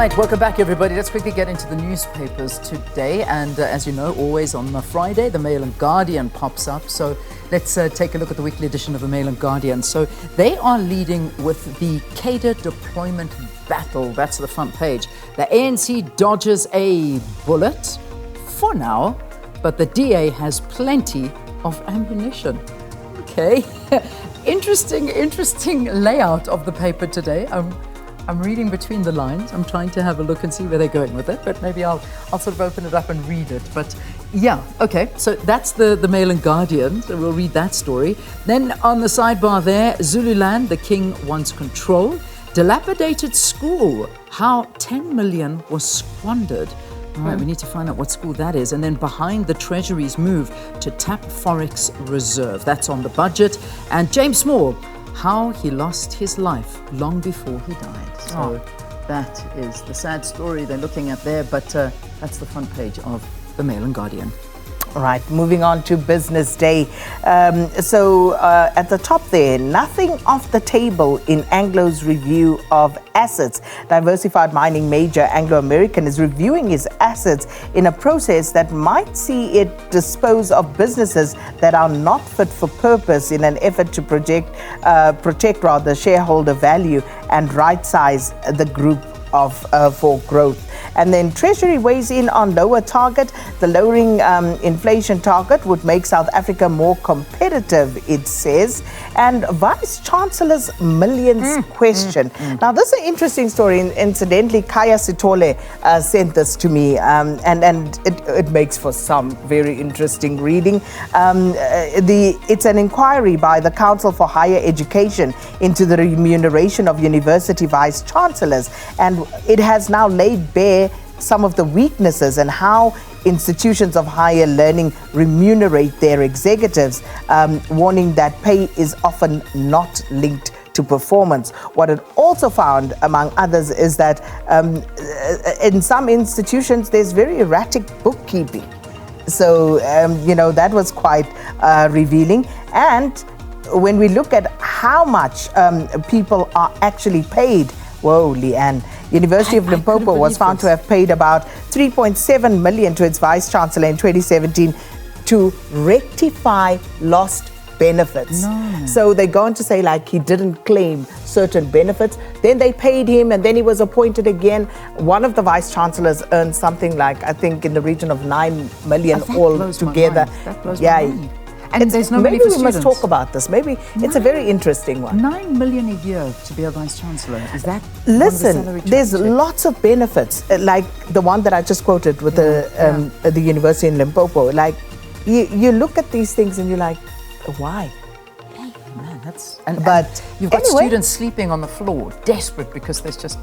right, welcome back everybody. Let's quickly get into the newspapers today. And as you know, always on the Friday, the Mail and Guardian pops up. So let's take a look at the weekly edition of the Mail and Guardian. So they are leading with the cadre deployment battle. That's the front page. The ANC dodges a bullet for now, but the DA has plenty of ammunition. Okay, interesting layout of the paper today. I'm reading between the lines. I'm trying to have a look and see where they're going with it, but maybe I'll sort of open it up and read it. But yeah, okay, so that's the Mail and Guardian, so we'll read that story. Then on the sidebar there, Zululand, the king wants control. Dilapidated school, how 10 million was squandered. All right, we need to find out what school that is. And then behind the Treasury's move to tap Forex Reserve. That's on the budget. And James Small, how he lost his life long before he died. So that is the sad story they're looking at there, but that's the front page of the Mail and Guardian. All right, moving on to Business Day. So at the top there, nothing off the table in Anglo's review of assets. Diversified mining major Anglo American is reviewing his assets in a process that might see it dispose of businesses that are not fit for purpose in an effort to protect shareholder value and right-size the group for growth. And then Treasury weighs in on lower target. The lowering inflation target would make South Africa more competitive, it says. And Vice Chancellor's millions question. Now, this is an interesting story. Incidentally, Kaya Sitole sent this to me, and it makes for some very interesting reading. It's an inquiry by the Council for Higher Education into the remuneration of university vice chancellors, and it has now laid bare some of the weaknesses and how institutions of higher learning remunerate their executives, warning that pay is often not linked to performance. What it also found, among others, is that in some institutions there's very erratic bookkeeping. So, that was quite revealing. And when we look at how much people are actually paid, whoa, Leanne, University of Limpopo was found to have paid about 3.7 million to its vice-chancellor in 2017 to rectify lost benefits. No. So they're going to say like he didn't claim certain benefits. Then they paid him and then he was appointed again. One of the vice-chancellors earned something like, I think, in the region of 9 million all together. That blows my mind. And there's no maybe we must talk about this. Maybe it's a very interesting one. 9 million a year to be a vice chancellor. Is that? Listen, there's lots of benefits, like the one that I just quoted with the university in Limpopo. Like you look at these things and you're like, why? Man, but you've got students sleeping on the floor, desperate because there's just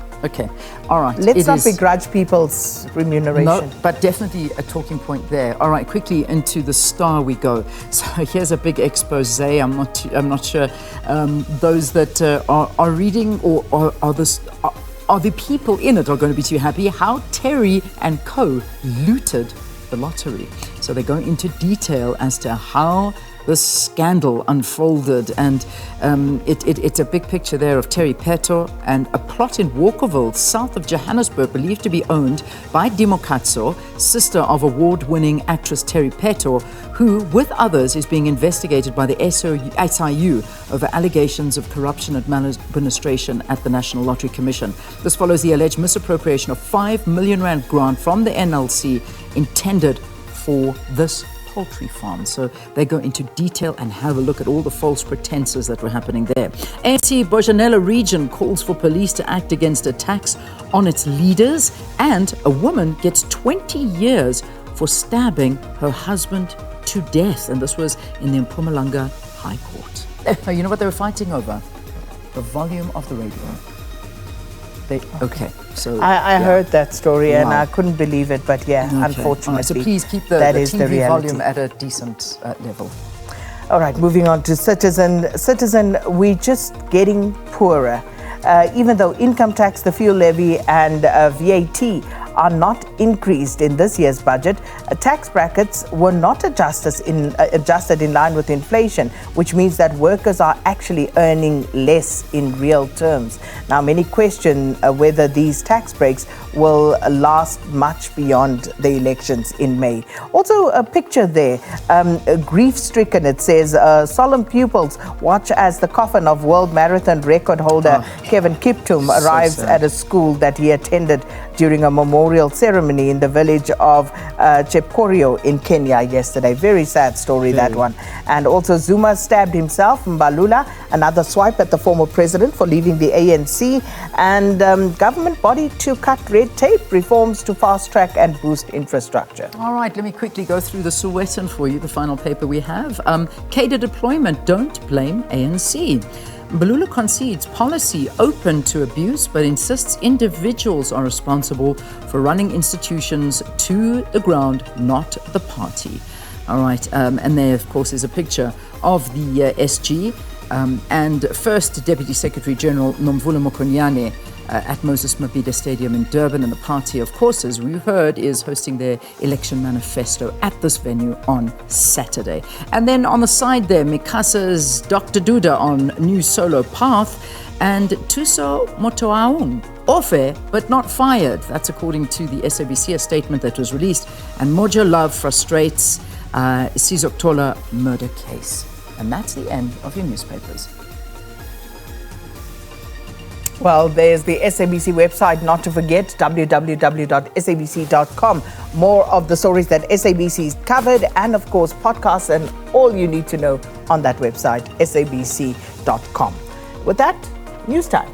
all right. Let's not begrudge people's remuneration. No, but definitely a talking point there. All right, quickly into the Star we go. So here's a big expose. I'm not sure those that are reading or are the people in it are going to be too happy. How Terry and Co looted the lottery. So they go into detail as to how this scandal unfolded, and it's a big picture there of Terry Peto and a plot in Walkerville, south of Johannesburg, believed to be owned by Dimokatso, sister of award-winning actress Terry Peto, who, with others, is being investigated by the SIU over allegations of corruption and maladministration at the National Lottery Commission. This follows the alleged misappropriation of 5 million rand grant from the NLC intended for this poultry farm. So they go into detail and have a look at all the false pretenses that were happening there. ANC Bojanela region calls for police to act against attacks on its leaders, and a woman gets 20 years for stabbing her husband to death. And this was in the Mpumalanga High Court. You know what they were fighting over? The volume of the radio. I heard that story and I couldn't believe it, but unfortunately. Right, so please keep the TV volume at a decent level. All right, moving on to Citizen, we're just getting poorer. Even though income tax, the fuel levy and VAT are not increased in this year's budget. Tax brackets were not adjusted in line with inflation, which means that workers are actually earning less in real terms. Now, many question whether these tax breaks will last much beyond the elections in May. Also, a picture there, grief-stricken, it says, solemn pupils watch as the coffin of world marathon record holder Kevin Kiptum arrives at a school that he attended during a memorial ceremony in the village of Chepkorio in Kenya yesterday. Very sad story, that one. And also, Zuma stabbed himself, Mbalula, another swipe at the former president for leaving the ANC, and government body to cut red tape, reforms to fast track and boost infrastructure. All right, let me quickly go through the Sowetan for you, the final paper we have. Cadre deployment, don't blame ANC. Mbalula concedes policy open to abuse, but insists individuals are responsible for running institutions to the ground, not the party. All right, and there, of course, is a picture of the SG and First Deputy Secretary General Nomvula Mokonyane at Moses Mabhida Stadium in Durban. And the party, of course, as we heard, is hosting their election manifesto at this venue on Saturday. And then on the side there, Mikasa's Dr. Duda on new solo path, and Tuso Motoaung off air but not fired. That's according to the SABC, a statement that was released. And Mojo Love frustrates Sizoktola murder case. And that's the end of your newspapers. Well, there's the SABC website, not to forget, www.sabc.com. More of the stories that SABC's covered, and of course, podcasts and all you need to know on that website, sabc.com. With that, news time.